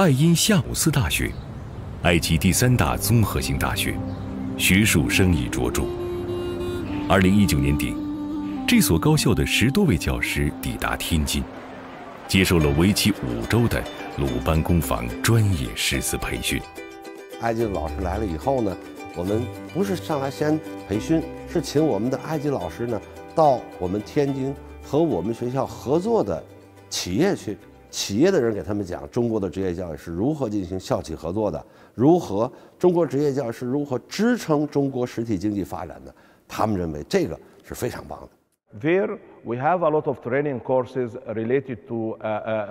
爱因夏姆斯大学，埃及第3大综合性大学，学术声誉卓著。2019年底，这所高校的10多位教师抵达天津，接受了为期5周的鲁班工坊专业师资培训。埃及的老师来了以后呢，我们不是上来先培训，是请我们的埃及老师呢到我们天津和我们学校合作的企业去，企业的人给他们讲中国的职业教育是如何进行校企合作的，中国职业教育是如何支撑中国实体经济发展的。他们认为这个是非常棒的。There, we have a lot of training courses related to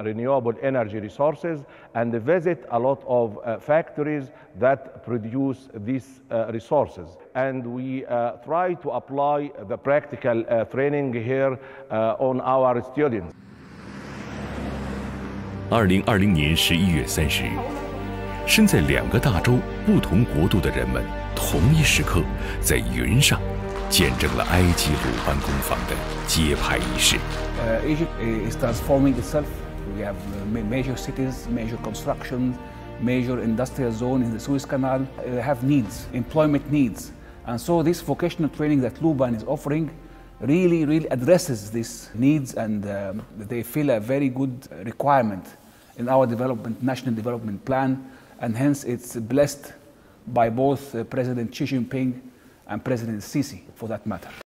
renewable energy resources and visit a lot of factories that produce these resources. And we try to apply the practical training here on our students. 2020年11月30日，身在2个大洲不同国度的人们，同一时刻在云上见证了埃及鲁班工坊的揭牌仪式。Egypt is transforming itself. We have major cities, major construction, major industrial zone in the Suez Canal. They have needs, employment needs, and so this vocational training that Luban is offering really addresses these needs, and they fill a very good requirement in our national development plan, and hence it's blessed by both President Xi Jinping and President Sisi, for that matter.